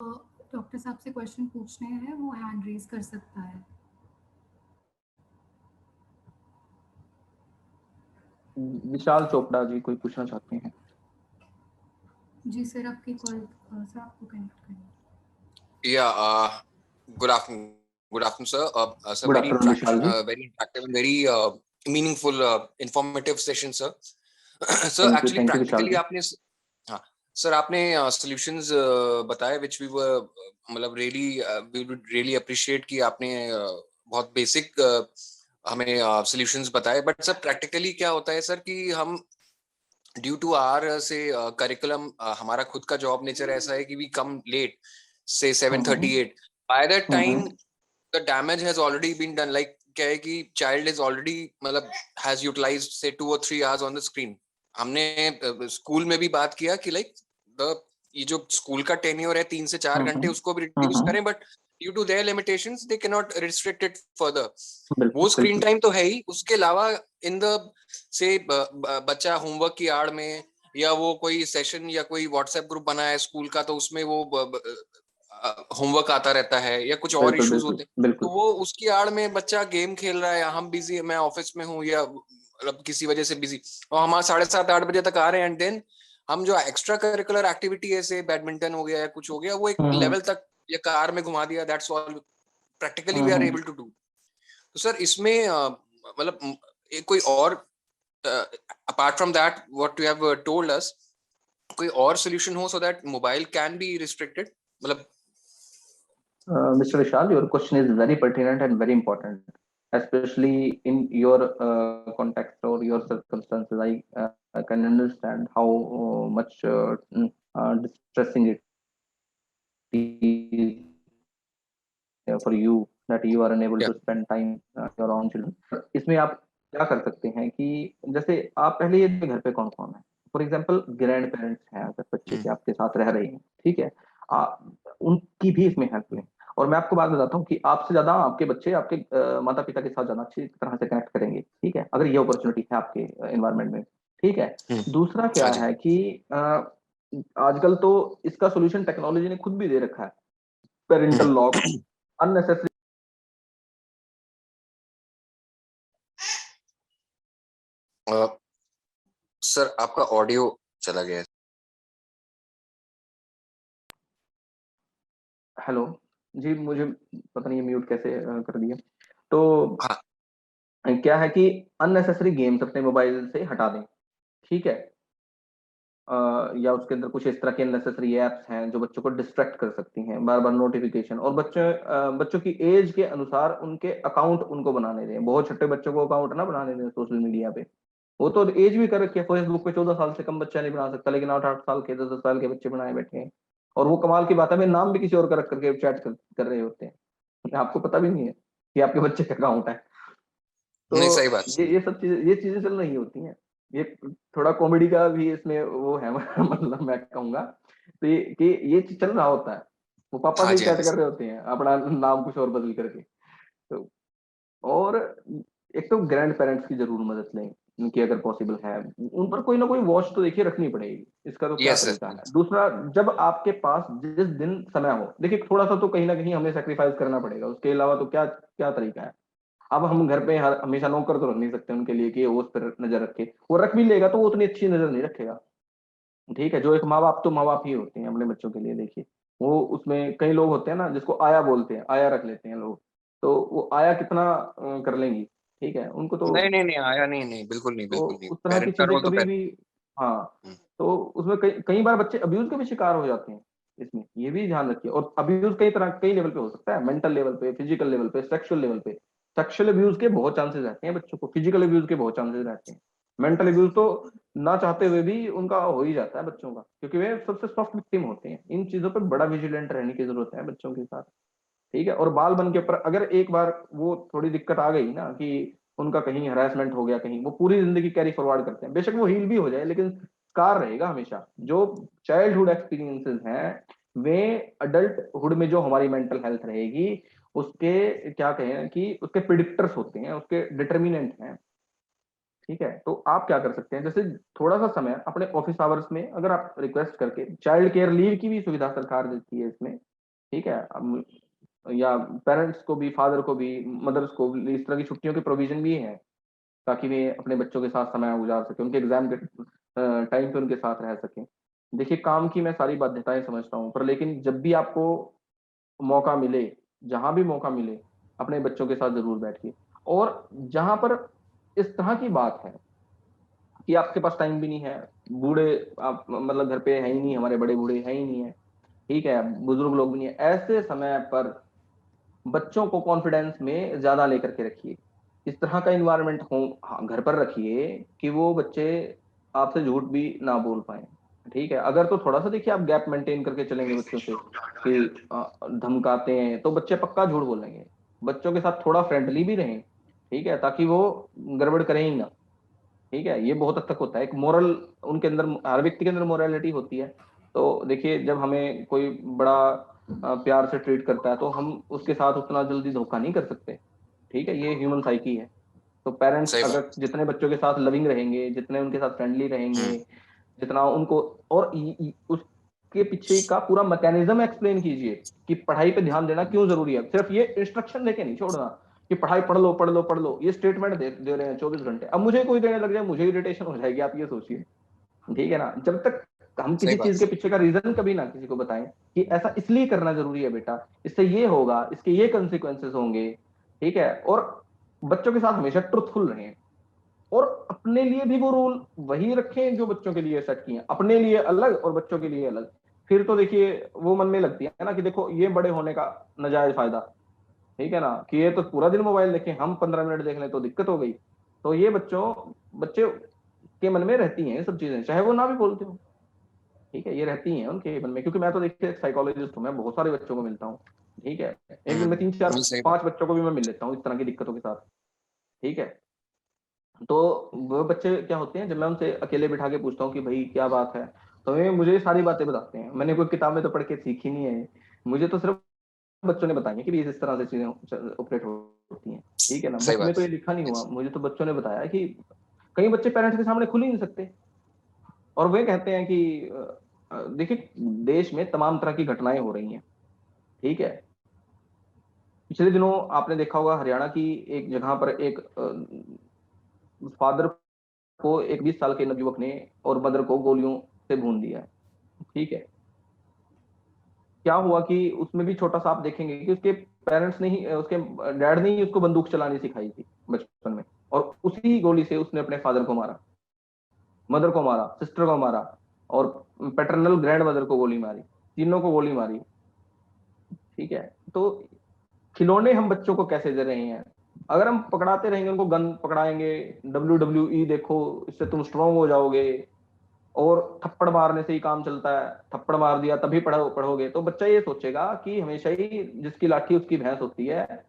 Doctor साहब से question पूछने हैं, वो हैंड रेज कर सकता है। विशाल चोपड़ा जी कोई पूछना चाहते हैं? जी सर, आपकी कॉल सर आपको कनेक्ट करें। Good afternoon. Good afternoon, sir. Sir, Good very afternoon, Vishal ji. very interactive and very meaningful, informative session, sir. Sir, Thank actually, you, Vishal practically ji. आपने हाँ सर आपने solutions बताए which we were मतलब really we would really appreciate कि आपने बहुत basic हमें solutions बताए, but सर practically क्या होता है सर कि हम ड्यू टू आर से करिकुलम हमारा खुद का जॉब नेचर ऐसा है कि वी कम लेट से 7:38 by that time the damage has already been done like क्या है कि चाइल्ड इज ऑलरेडी मतलब हैज यूटिलाइज्ड से 2 और 3 आवर्स ऑन द स्क्रीन। हमने स्कूल में भी बात किया कि लाइक द ये जो स्कूल का टेन्योर है 3 से 4 घंटे उसको भी रिड्यूस करें, but due to their limitations they cannot restrict it further. वो स्क्रीन टाइम तो है ही, उसके अलावा इन द से बच्चा होमवर्क की आड़ में या वो कोई सेशन या कोई व्हाट्सएप ग्रुप बना है स्कूल का तो उसमें वो होमवर्क आता रहता है या कुछ और इश्यूज होते हैं, तो वो उसकी आड़ में बच्चा गेम खेल रहा है या हम बिजी, मैं ऑफिस में हूँ या मतलब किसी वजह से बिजी, और हम 7:30-8 बजे तक आ रहे हैं एंड देन हम जो एक्स्ट्रा करिकुलर एक्टिविटी है से बैडमिंटन हो गया या कुछ हो गया वो एक लेवल तक या कार में घुमा दिया, that's all practically we are able to do. तो सर इसमें मतलब कोई और apart from that what you have told us कोई और solution हो so that mobile can be restricted मतलब Mr. Vishal, your question is very pertinent and very important, especially in your context or your circumstances. I can understand how much distressing it is for you that you are unable to spend time your own children. इसमें आप क्या कर सकते हैं कि जैसे आप पहले ये घर पे कौन कौन है, फॉर एग्जाम्पल ग्रैंड पेरेंट्स हैं अगर बच्चे के आपके साथ रह रहे हैं, ठीक है, उनकी भी इसमें हेल्प लें। और मैं आपको बात बताता हूँ कि आपसे ज्यादा आपके बच्चे आपके माता पिता के साथ ज्यादा अच्छी तरह से कनेक्ट करेंगे, ठीक है, अगर ये अपॉर्चुनिटी है आपके एनवायरमेंट में, ठीक है। दूसरा क्या है कि आजकल तो इसका सोल्यूशन टेक्नोलॉजी ने खुद भी दे रखा है, पेरेंटल लॉक, अननेसेसरी। सर आपका ऑडियो चला गया है। हेलो जी, मुझे पता नहीं म्यूट कैसे कर दिया। तो हाँ। क्या है कि अननेसेसरी गेम्स अपने मोबाइल से हटा दें, ठीक है, या उसके अंदर कुछ इस तरह के अननेसेसरी एप्स हैं जो बच्चों को डिस्ट्रैक्ट कर सकती हैं, बार बार नोटिफिकेशन, और बच्चों की एज के अनुसार उनके अकाउंट उनको बनाने दें। बहुत छोटे बच्चों को अकाउंट ना बनाने दें सोशल मीडिया पे। वो तो एज भी कर रखी है, फेसबुक पे 14 साल से कम बच्चा नहीं बना सकता, लेकिन 8-8 साल के 10-10 साल के बच्चे बनाए बैठे हैं। और वो कमाल की बात है, नाम भी किसी और का रख करके चैट कर रहे होते हैं, आपको पता भी नहीं है कि आपके बच्चे का अकाउंट है। तो नहीं सही बात, ये सब चीजें, ये चीजें चल रही होती हैं। ये थोड़ा कॉमेडी का भी इसमें वो है मतलब मैं कहूंगा तो ये चीज चल रहा होता है। वो पापा से हाँ ही जी, चैट हाँ कर जी। रहे होते हैं अपना नाम कुछ और बदल करके। तो और एक तो ग्रैंड पेरेंट्स की जरूर मदद लें, उनकी अगर पॉसिबल है, उन पर कोई ना कोई वॉच तो देखिए रखनी पड़ेगी। इसका तो क्या यस तरीका सर। है। दूसरा, जब आपके पास जिस दिन समय हो, देखिए थोड़ा सा तो कहीं ना कहीं हमें सेक्रीफाइस करना पड़ेगा, उसके अलावा तो क्या क्या तरीका है। अब हम घर पे हमेशा नौकर तो रख नहीं सकते उनके लिए कि वो उस पर नजर रखे, वो रख भी लेगा तो वो उतनी अच्छी नजर नहीं रखेगा, ठीक है। जो एक माँ बाप तो माँ बाप ही होते हैं अपने बच्चों के लिए, देखिए वो उसमें कई लोग होते हैं ना जिसको आया बोलते हैं, आया रख लेते हैं लोग, तो वो आया कितना कर लेंगी, ठीक है, उनको तो। नहीं नहीं नहीं आया नहीं नहीं बिल्कुल नहीं तो बिल्कुल नहीं, उस तरह की पेरेंट का चीजें रोल तो कभी पेरेंट। भी, हाँ, तो उसमें कई कई बार बच्चे अब्यूज के भी शिकार हो जाते हैं। इसमें ये भी ध्यान रखिए। और अब्यूज कई तरह, कई लेवल पे हो सकता है, मेंटल लेवल पे, फिजिकल लेवल पे, सेक्सुअल लेवल पे। सेक्सुअल अब्यूज के बहुत चांसेस रहते हैं बच्चों को, फिजिकल अब्यूज के बहुत चांसेस रहते हैं, मेंटल अब्यूज तो ना चाहते हुए भी उनका हो ही जाता है बच्चों का, क्योंकि वे सबसे सॉफ्ट विक्टिम होते हैं। इन चीजों पर बड़ा विजिलेंट रहने की जरूरत है बच्चों के साथ, ठीक है। और बाल बन के ऊपर अगर एक बार वो थोड़ी दिक्कत आ गई ना कि उनका कहीं हरासमेंट हो गया कहीं, वो पूरी जिंदगी कैरी फॉरवर्ड करते हैं। बेशक वो हील भी हो जाए लेकिन स्कार रहेगा हमेशा। जो चाइल्डहुड एक्सपीरियंसेस हैं वे अडल्टहुड में जो हमारी मेंटल हेल्थ रहेगी उसके क्या कहें कि उसके प्रिडिक्टर्स होते हैं, उसके डिटर्मिनेंट हैं, ठीक है। तो आप क्या कर सकते हैं, जैसे थोड़ा सा समय अपने ऑफिस आवर्स में अगर आप रिक्वेस्ट करके, चाइल्ड केयर लीव की भी सुविधा सरकार देती है इसमें, ठीक है। या पेरेंट्स को भी, फादर को भी, मदर्स को भी इस तरह की छुट्टियों के प्रोविजन भी है, ताकि वे अपने बच्चों के साथ समय गुजार सके, उनके एग्जाम के टाइम पे उनके साथ रह सकें। देखिए, काम की मैं सारी बाध्यताएं समझता हूँ, पर लेकिन जब भी आपको मौका मिले, जहां भी मौका मिले, अपने बच्चों के साथ जरूर बैठिए। और जहां पर इस तरह की बात है कि आपके पास टाइम भी नहीं है, बूढ़े आप मतलब घर पे है ही नहीं, हमारे बड़े बूढ़े है ही नहीं है, ठीक है, बुजुर्ग लोग भी नहीं है, ऐसे समय पर बच्चों को कॉन्फिडेंस में ज्यादा लेकर के रखिए। इस तरह का इन्वायरमेंट हो, हाँ, घर पर रखिए कि वो बच्चे आपसे झूठ भी ना बोल पाए। ठीक है, अगर तो थोड़ा सा देखिए आप गैप मेंटेन करके चलेंगे बच्चों से कि धमकाते हैं, तो बच्चे पक्का झूठ बोलेंगे। बच्चों के साथ थोड़ा फ्रेंडली भी रहें, ठीक है, ताकि वो गड़बड़ करें ही ना। ठीक है, ये बहुत हद तक होता है, एक मोरल उनके अंदर, हर व्यक्ति के अंदर मोरालिटी होती है। तो देखिए, जब हमें कोई बड़ा प्यार से ट्रीट करता है, तो हम उसके साथ उतना जल्दी धोखा नहीं कर सकते। ठीक है, ये ह्यूमन साइकी है। तो पेरेंट्स सही बात। अगर जितने बच्चों के साथ लविंग रहेंगे, जितने उनके साथ फ्रेंडली रहेंगे, हम्म। जितना उनको, और उसके पीछे का पूरा मैकेनिज्म एक्सप्लेन कीजिए कि पढ़ाई पे ध्यान देना क्यों जरूरी है। सिर्फ ये इंस्ट्रक्शन देके नहीं छोड़ना कि पढ़ाई पढ़ लो पढ़ लो पढ़ लो, ये स्टेटमेंट दे रहे हैं 24 घंटे, अब मुझे कोई देने लग जाए, मुझे इरिटेशन हो जाएगी, आप ये सोचिए। ठीक है ना, जब तक हम सही किसी बात। चीज के पीछे का रीजन कभी ना किसी को बताएं कि ऐसा इसलिए करना जरूरी है बेटा, इससे ये होगा, इसके ये कंसिक्वेंसेस होंगे। ठीक है, और बच्चों के साथ हमेशा ट्रुथफुल रहें, और अपने लिए भी वो रूल वही रखें जो बच्चों के लिए सेट किए हैं, अपने लिए अलग और बच्चों के लिए अलग। फिर तो देखिए वो मन में लगती है ना कि देखो ये बड़े होने का नाजायज फायदा। ठीक है ना, कि ये तो पूरा दिन मोबाइल देखें, हम 15 मिनट देख लें तो दिक्कत हो गई। तो ये बच्चे के मन में रहती हैं ये सब चीजें, चाहे वो ना भी बोलते हो। ठीक है, ये रहती हैं उनके मन में, क्योंकि मैं तो देखिए साइकोलॉजिस्ट हूँ, मैं बहुत सारे बच्चों को मिलता हूँ। ठीक है, एक दिन में 3 4 नहीं, सही बात। 5 बच्चों को भी मैं मिल लेता हूँ इस तरह की दिक्कतों के साथ। ठीक है, तो वो बच्चे क्या होते हैं, जब मैं उनसे अकेले बिठा के पूछता हूँ कि भाई क्या बात है, तो वे मुझे सारी बातें बताते हैं। मैंने कोई किताब में तो पढ़ के सीखी नहीं है, मुझे तो सिर्फ बच्चों ने बताई है कि भी इस तरह से चीजें ऑपरेट होती हैं। ठीक है ना, सही बुक में बात। तो ये लिखा नहीं हुआ, Yes. मुझे तो बच्चों ने बताया कि कई बच्चे पेरेंट्स के सामने खुल ही नहीं सकते, और वे कहते हैं कि देखिए, देश में तमाम तरह की घटनाएं हो रही हैं। ठीक है, पिछले दिनों आपने देखा होगा हरियाणा की एक जगह पर एक फादर को एक 20 साल के नवयुवक ने और मदर को गोलियों से भून दिया है। ठीक है, क्या हुआ कि उसमें भी छोटा सा आप देखेंगे कि उसके पेरेंट्स ने ही, उसके डैड ने ही उसको बंदूक चलानी सिखाई थी बचपन में, और उसी गोली से उसने अपने फादर को मारा, मदर को मारा, सिस्टर को मारा, और पैटर्नल ग्रैंड मदर को गोली मारी, तीनों को गोली मारी। ठीक है, तो खिलौने हम बच्चों को कैसे दे रहे हैं? अगर हम पकड़ाते रहेंगे, उनको गन पकड़ाएंगे, WWE देखो, इससे तुम स्ट्रांग हो जाओगे, और थप्पड़ मारने से ही काम चलता है, थप्पड़ मार दिया तभी पढ़ोगे, तो बच्चा ये सोचेगा कि हमेशा ही जिसकी लाठी उसकी भैंस होती है,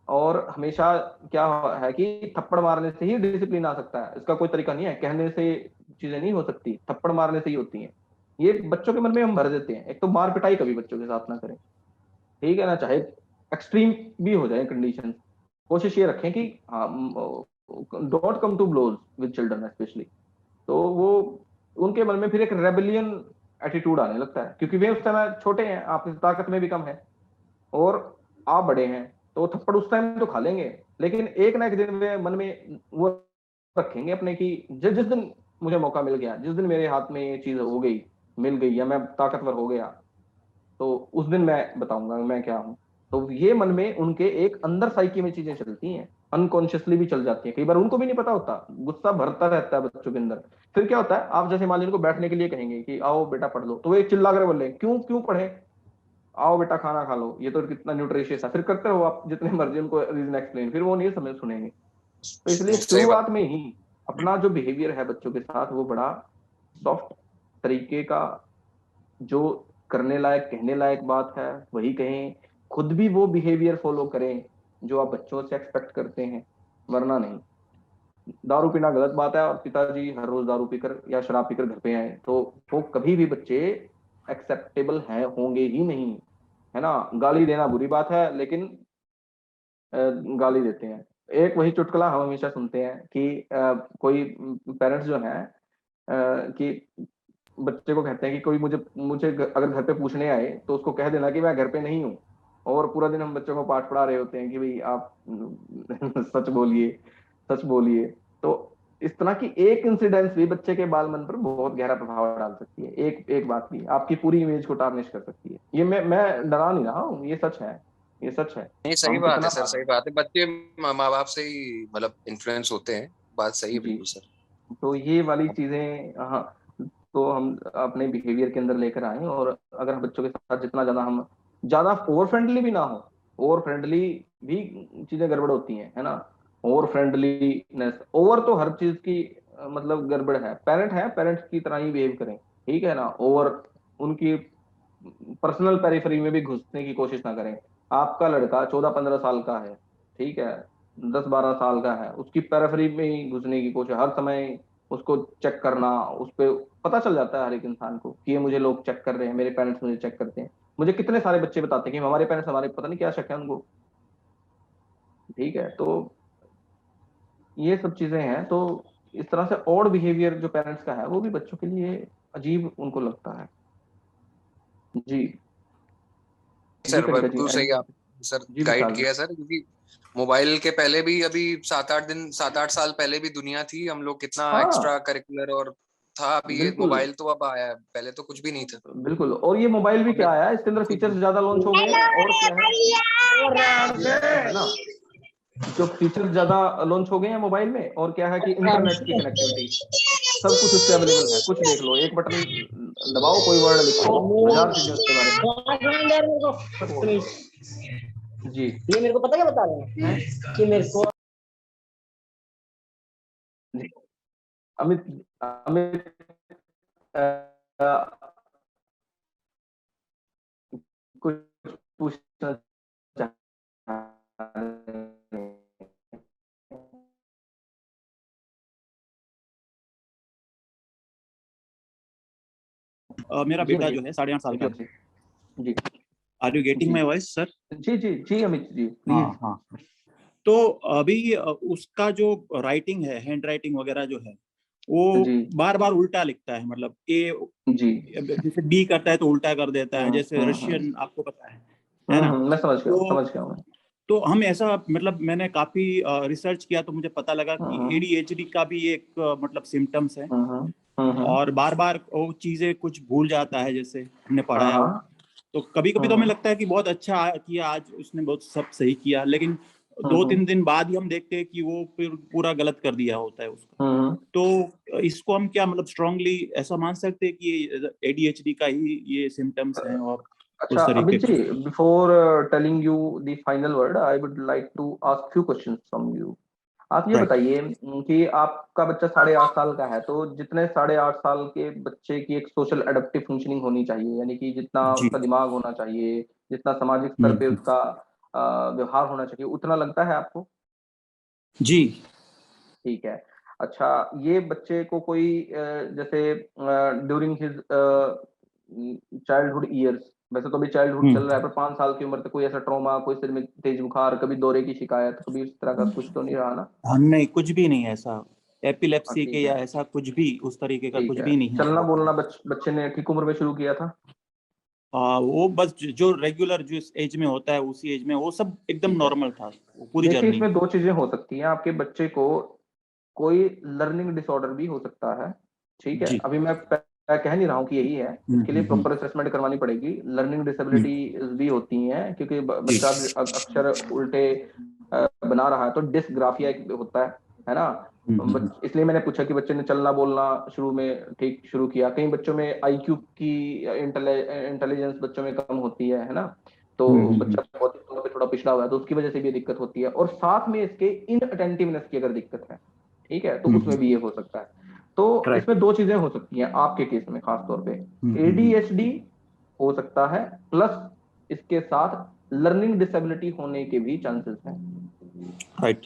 और हमेशा क्या है कि थप्पड़ मारने से ही डिसिप्लिन आ सकता है। इसका कोई तरीका नहीं है, कहने से चीजें नहीं हो सकती, थप्पड़ मारने से ही होती हैं। ये बच्चों के मन में हम भर देते हैं। एक तो मार पिटाई कभी बच्चों के साथ ना करें। ठीक है ना, चाहे एक्सट्रीम भी हो जाए कंडीशन, कोशिश ये रखें कि हाँ, don't come to blows with children specially. तो वो उनके मन में फिर एक रेबेलियन एटीट्यूड आने लगता है, क्योंकि वे उस समय छोटे हैं, आपकी ताकत में भी कम है, और आप बड़े हैं, तो थप्पड़ उस टाइम तो खा लेंगे, लेकिन एक ना एक दिन वे मन में वो रखेंगे अपने की, जिस दिन मुझे मौका मिल गया, जिस दिन मेरे हाथ में ये चीज हो गई, मिल गई, या मैं ताकतवर हो गया, तो उस दिन मैं बताऊंगा मैं क्या हूँ। तो ये मन में उनके एक अंदर साइकी में चीजें चलती हैं, अनकॉन्शियसली भी चल जाती हैं, कई बार उनको भी नहीं पता होता, गुस्सा भरता रहता है बच्चों के अंदर। फिर क्या होता है, आप जैसे मान लीजिए उनको बैठने के लिए कहेंगे कि आओ बेटा पढ़ लो, तो वो एक चिल्ला कर बोले क्यों क्यों पढ़े, आओ बेटा खाना खा लो, ये तो कितना न्यूट्रिशियस है, फिर करते रहो आप जितने मर्जी उनको रीजन एक्सप्लेन, फिर वो नहीं समझ सुनेंगे। तो इसलिए सही बात। शुरुआत में ही अपना जो बिहेवियर है बच्चों के साथ, वो बड़ा सॉफ्ट तरीके का, जो करने लायक कहने लायक बात है वही कहें, खुद भी वो बिहेवियर फॉलो करें जो आप बच्चों से एक्सपेक्ट करते हैं, वरना नहीं। दारू पीना गलत बात है, और पिताजी हर रोज दारू पीकर या शराब पीकर घर पे आए, तो वो कभी भी बच्चे एक्सेप्टेबल है होंगे ही नहीं। है ना, गाली देना बुरी बात है, लेकिन गाली देते हैं। एक वही चुटकुला हम हमेशा सुनते हैं कि कोई पेरेंट्स जो है कि बच्चे को कहते हैं कि कोई मुझे मुझे अगर घर पे पूछने आए तो उसको कह देना कि मैं घर पे नहीं हूँ, और पूरा दिन हम बच्चों को पाठ पढ़ा रहे होते हैं कि भाई आप सच बोलिए, सच बोलिए। तो इस तरह की एक इंसिडेंस भी बच्चे के बाल मन पर बहुत गहरा प्रभाव डाल सकती है। एक एक बात भी आपकी पूरी इमेज को टार्निश कर सकती है। ये मैं डरा नहीं रहा हूँ, ये सच है, ये सच है। नहीं, सही हम बात है कितना सर, सही बात है। बच्चे माँ बाप से ही मतलब इन्फ्लुएंस होते हैं। बात सही है जी, बिल्कुल सर। तो ये वाली चीजें, हाँ, तो हम अपने बिहेवियर के अंदर लेकर आए, और अगर हम बच्चों के साथ जितना ज्यादा हम ज्यादा ओवर फ्रेंडली भी ना हो, ओवर फ्रेंडली भी चीजें गड़बड़ होती हैं, है ना। ओवर फ्रेंडलीनेस, ओवर तो हर चीज की मतलब गड़बड़ है। पेरेंट है, पेरेंट्स की तरह ही बिहेव करें, ठीक है ना। ओवर उनकी पर्सनल पेरिफेरी में भी घुसने की कोशिश ना करें। आपका लड़का 14-15 साल का है, ठीक है, 10-12 साल का है, उसकी पेरिफेरी में ही घुसने की कोशिश, हर समय उसको चेक करना। उस पे पता चल जाता है हर एक इंसान को कि ये मुझे लोग चेक कर रहे हैं, मेरे पेरेंट्स मुझे चेक करते हैं। मुझे कितने सारे बच्चे बताते हैं कि हमारे पेरेंट्स, हमारे पता नहीं क्या शक है उनको, ठीक है। तो ये सब चीजें हैं। तो इस तरह से ऑड बिहेवियर जो पेरेंट्स का है वो भी बच्चों के लिए अजीब उनको लगता है। जी, जी सर कनिका जी, बिल्कुल सही आप सर जी गाइड विशाल जी। किया सर, क्योंकि मोबाइल के पहले भी अभी 7-8 साल पहले भी दुनिया थी। हम लोग कितना हाँ एक्स्ट्रा करिकुलर और था। अभी ये बिल्कुल, मोबाइल तो अब आया है, पहले तो कुछ भी नहीं था। बिल्कुल। और ये मोबाइल भी हमें क्या आया है, इसके अंदर फीचर्स बिल्कुल ज्यादा लॉन्च हो गए हैं, और क्या है ना, जो फीचर्स ज्यादा लॉन्च हो गए हैं मोबाइल में, और क्या है कि इंटरनेट की कनेक्टिविटी, सब कुछ उससे अवेलेबल है। कुछ देख लो, एक बटन दबाओ, कोई वर्ड लिखो, 1000 चीजें उसके बारे में। जी, ये मेरे को पता क्या बता रहे हैं कि मेरे को जी। अमित, अमित अ, कुछ पूछना चाह रहे हैं। मेरा जी बेटा अमित जो है 8.5 साल का है। जी, जी, आर यू गेटिंग जी, माई वॉइस सर? जी, जी, जी अमित जी, प्लीज। हाँ हाँ। तो अभी उसका जो राइटिंग है, हैंड राइटिंग वगैरह जो है, वो जी, बार बार उल्टा लिखता है। मतलब ए जी। जैसे बी करता है तो उल्टा कर देता है, जैसे हम्म। रशियन आपको पता है ना। मैं समझ गया, तो समझ गया मैं। तो हम ऐसा मतलब मैंने काफी रिसर्च किया तो मुझे पता लगा कि हम्म, एडीएचडी का भी एक मतलब सिम्टम्स है। हम्म, हम्म। और बार बार वो चीजें कुछ भूल जाता है, जैसे हमने हाँ, पढ़ाया हो। हाँ। तो कभी कभी तो हमें हम्म, लगता है कि बहुत अच्छा किया आज उसने, बहुत सब सही किया, लेकिन दो हम्म, तीन दिन बाद ही हम देखते हैं कि वो फिर पूरा गलत कर दिया होता है उसका। हम्म। तो इसको हम क्या मतलब स्ट्रांगली ऐसा मान सकते हैं कि एडीएचडी का ही ये सिम्टम्स हैं और अच्छा उस तरीके अमित का। जी, before telling you the final word, I would like to ask few questions from you. आप ये राइट। बताइए कि आपका बच्चा 8.5 साल का है, तो जितने 8.5 साल के बच्चे की एक सोशल एडेप्टिव फंक्शनिंग होनी चाहिए, यानी कि जितना जी। उसका दिमाग होना चाहिए, जितना सामाजिक स्तर पे हम्म। उसका व्यवहार होना चाहिए, उतना लगता है आपको? जी। ठीक है। अच्छा, ये बच्चे को कोई जैसे ड्यूरिंग हिज चाइल्डहुड ईयर्स, वैसे तो अभी चाइल्डहुड चल रहा है, पर 5 साल की उम्र तक कोई ऐसा ट्रॉमा, कोई सिर में तेज बुखार, कभी दौरे की शिकायत, कभी इस तरह का कुछ तो नहीं रहा ना? हाँ नहीं, कुछ भी नहीं है ऐसा। हाँ, एपिलेप्सी के ठीक या है, ऐसा कुछ भी उस तरीके का ठीक कुछ है। भी नहीं है चलना हुआ। बोलना बच्चे ने ठीक उम्र में शुरू किया था? वो बस जो रेगुलर जिस एज में होता है उसी एज में वो सब एकदम ठीक है। नॉर्मल था, वो पूरी देखिए, जर्नी। इसमें दो चीजें हो सकती हैं। आपके बच्चे को कोई लर्निंग डिसऑर्डर भी हो सकता है, ठीक है। जी। अभी मैं कह नहीं रहा हूँ कि यही है, इसके लिए हम्म। प्रॉपर असेसमेंट करवानी पड़ेगी। लर्निंग हम्म, डिसेबिलिटी भी होती हैं, क्योंकि जी। बच्चा अक्षर उल्टे बना रहा है तो डिसग्राफिया एक होता है ना। हम्म। इसलिए मैंने पूछा कि बच्चे ने चलना बोलना शुरू में ठीक शुरू किया। कई बच्चों में आईक्यू की इंटेलिजेंस बच्चों में कम होती है ना। तो हम्म। बच्चा भौतिक तौर पे थोड़ा पिछड़ा हुआ है, तो उसकी वजह से भी ये दिक्कत होती है, और साथ में इसके इनअटेंटिवनेस की अगर दिक्कत है, ठीक है, तो उसमें भी ये हो सकता है। तो राइट। इसमें दो चीजें हो सकती हैं आपके केस में, खास तौर पे हम्म। एडीएचडी हो सकता है, प्लस इसके साथ लर्निंग डिसेबिलिटी होने के भी चांसेस हैं, राइट।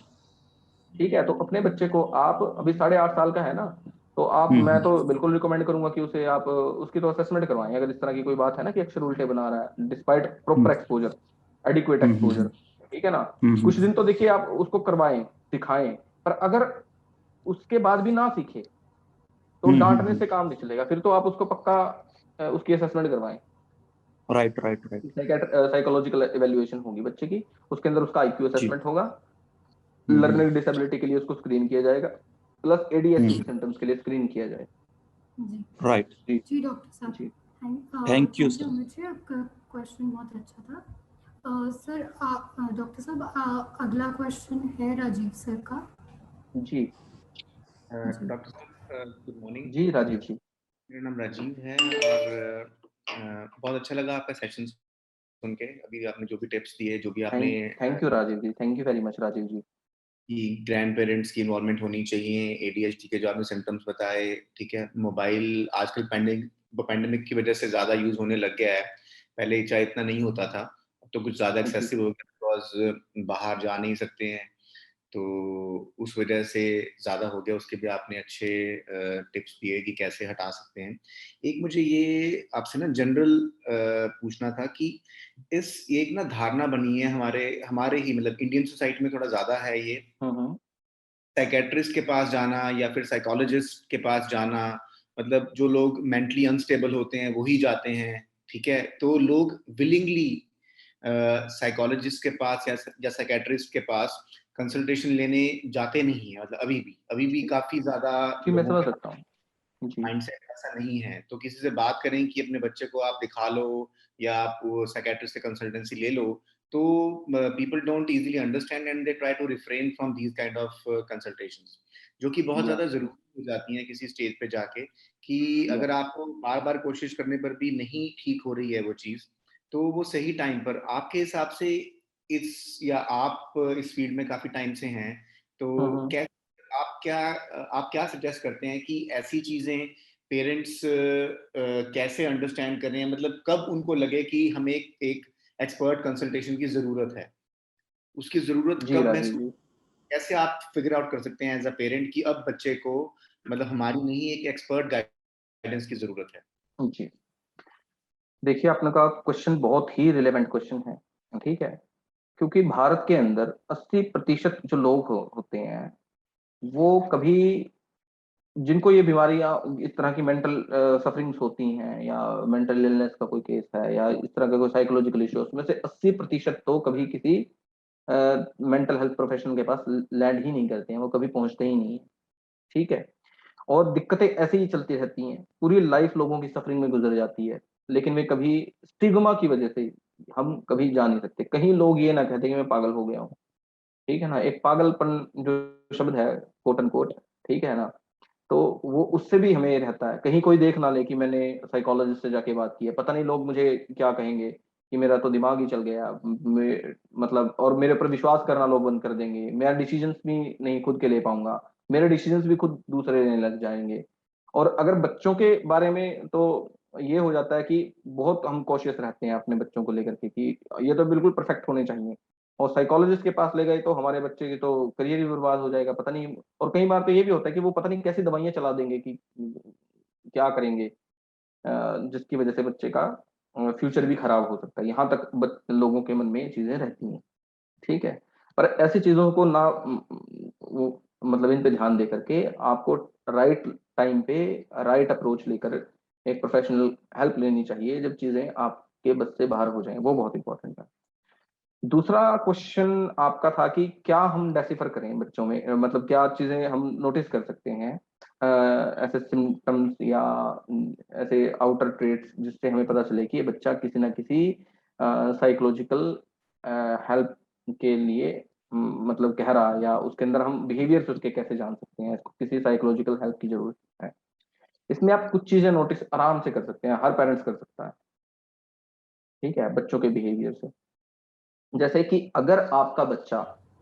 ठीक है। तो अपने बच्चे को आप, अभी 8.5 साल का है ना, तो आप, मैं तो बिल्कुल रिकमेंड करूंगा कि उसे आप उसकी तो असेसमेंट करवाएं, अगर इस तरह की कोई बात है ना कि अक्षर उल्टे बना रहा है despite proper exposure, adequate exposure, ठीक है ना। कुछ दिन तो देखिए आप उसको करवाएं, सिखाएं, पर अगर उसके बाद भी ना सीखे, तो डांटने से काम नहीं चलेगा, फिर तो आप उसको पक्का उसकी असेसमेंट करवाएं। राइट। साइकोलॉजिकल इवैल्यूएशन होगी बच्चे की, उसके अंदर उसका आईक्यू असेसमेंट होगा, लर्निंग डिसेबिलिटी के लिए उसको स्क्रीन किया जाएगा, प्लस एडीएचडी के सिम्टम्स के लिए स्क्रीन किया जाएगा। जी राइट जी डॉक्टर साहब, जी thank you sir. Amit ji, आपका क्वेश्चन बहुत अच्छा था। सर डॉक्टर साहब अगला क्वेश्चन है राजीव सर का। जी डॉक्टर साहब गुड मॉर्निंग। जी राजीव जी, मेरा नाम राजीव है और बहुत अच्छा लगा आपका सेशन सुन के। अभी आपने जो भी टिप्स दिए, जो भी आपने thank you Rajiv ji, thank you very much Rajiv ji. कि ग्रैंड पेरेंट्स की इन्वॉल्वमेंट होनी चाहिए, एडीएचडी के जो आपने सिम्टम्स बताए, ठीक है। मोबाइल आजकल पैंडेमिक की वजह से ज्यादा यूज होने लग गया है, पहले चाहे इतना नहीं होता था, अब तो कुछ ज्यादा एक्सेसिव हो गया बिकॉज बाहर जा नहीं सकते हैं, तो उस वजह से ज्यादा हो गया। उसके भी आपने अच्छे टिप्स दिए कि कैसे हटा सकते हैं। एक मुझे ये आपसे ना जनरल पूछना था कि ये एक ना धारणा बनी है हमारे ही मतलब इंडियन सोसाइटी में थोड़ा ज्यादा है ये, साइकेट्रिस्ट के पास जाना या फिर साइकोलॉजिस्ट के पास जाना, मतलब जो लोग मेंटली अनस्टेबल होते हैं वही जाते हैं, ठीक है। तो लोग विलिंगली साइकोलॉजिस्ट के पास या साइकेट्रिस्ट के पास कंसल्टेशन लेने जाते नहीं है, मतलब अभी भी काफी ज्यादा जी मैं लोगों समझ का सकता हूँ जी। माइंडसेट ऐसा नहीं है। तो किसी से बात करें कि अपने बच्चे को आप दिखा लो या आप साइकेट्रिस्ट से कंसल्टेंसी ले लो, तो people don't easily understand and they try to refrain from these kind of consultations, जो कि बहुत या ज्यादा जरूरी हो जाती हैं किसी स्टेज पे जाके, कि या अगर आपको बार बार कोशिश करने पर भी नहीं ठीक हो रही है वो चीज, तो वो सही टाइम पर आपके हिसाब से आप इस फील्ड में काफी टाइम से हैं, तो कैसे आप क्या सजेस्ट करते हैं कि ऐसी चीजें पेरेंट्स कैसे अंडरस्टैंड करें, मतलब कब उनको लगे कि हमें एक एक्सपर्ट कंसल्टेशन की जरूरत है, उसकी जरूरत जी कब राजीव महसूस, जी, कैसे आप फिगर आउट कर सकते हैं एज अ पेरेंट कि अब बच्चे को मतलब हमारी नहीं एक एक्सपर्ट गाइडेंस की जरूरत है। जी देखिए आपने कहा क्वेश्चन बहुत ही रिलेवेंट क्वेश्चन है, ठीक है। क्योंकि भारत के अंदर 80% जो लोग होते हैं वो कभी, जिनको ये बीमारियां इस तरह की मेंटल सफरिंग्स होती हैं या मेंटल इलनेस का कोई केस है या इस तरह का कोई साइकोलॉजिकल इश्यू, उसमें से 80% तो कभी किसी मेंटल हेल्थ प्रोफेशनल के पास लैंड ही नहीं करते हैं, वो कभी पहुंचते ही नहीं है, ठीक है। और दिक्कतें ऐसे ही चलती रहती हैं, पूरी लाइफ लोगों की सफरिंग में गुजर जाती है, लेकिन वे कभी स्टिग्मा की वजह से हम कभी जा नहीं सकते। कहीं लोग ये ना कहते कि मैं पागल हो गया हूँ, ठीक है ना। एक पागलपन जो शब्द है कोट एंड कोट, ठीक है ना, तो वो उससे भी हमें रहता है, कहीं कोई देख ना ले कि मैंने साइकोलॉजिस्ट से जाके बात की है, पता नहीं लोग मुझे क्या कहेंगे कि मेरा तो दिमाग ही चल गया, मतलब और मेरे पर विश्वास करना लोग बंद कर देंगे, मेरा डिसीजंस भी नहीं खुद के ले पाऊंगा, मेरे डिसीजंस भी खुद दूसरे लेने लग जाएंगे। और अगर बच्चों के बारे में तो ये हो जाता है कि बहुत हम कॉशियस रहते हैं अपने बच्चों को लेकर के कि ये तो बिल्कुल परफेक्ट होने चाहिए, और साइकोलॉजिस्ट के पास ले गए तो हमारे बच्चे की तो करियर ही बर्बाद हो जाएगा, पता नहीं। और कई बार तो ये भी होता है कि वो पता नहीं कैसी दवाइयां चला देंगे कि क्या करेंगे, जिसकी वजह से बच्चे का फ्यूचर भी खराब हो सकता है। यहाँ तक लोगों के मन में ये चीजें रहती हैं, ठीक है। पर ऐसी चीजों को ना वो मतलब इन पे ध्यान दे करके आपको राइट टाइम पे राइट अप्रोच लेकर एक प्रोफेशनल हेल्प लेनी चाहिए जब चीजें आपके बस से बाहर हो जाएं, वो बहुत इंपॉर्टेंट है। दूसरा क्वेश्चन आपका था कि क्या हम डेसिफर करें बच्चों में, मतलब क्या चीजें हम नोटिस कर सकते हैं, ऐसे सिम्टम्स या ऐसे आउटर ट्रेट्स जिससे हमें पता चले कि ये बच्चा किसी ना किसी साइकोलॉजिकल हेल्प के लिए मतलब कह रहा है, या उसके अंदर हम बिहेवियर उसके कैसे जान सकते हैं इसको किसी साइकोलॉजिकल हेल्प की जरूरत है। इसमें आप कुछ चीजें नोटिस आराम से कर सकते हैं, हर पेरेंट्स कर सकता है, ठीक है, बच्चों के बिहेवियर से। जैसे कि अगर आपका बच्चा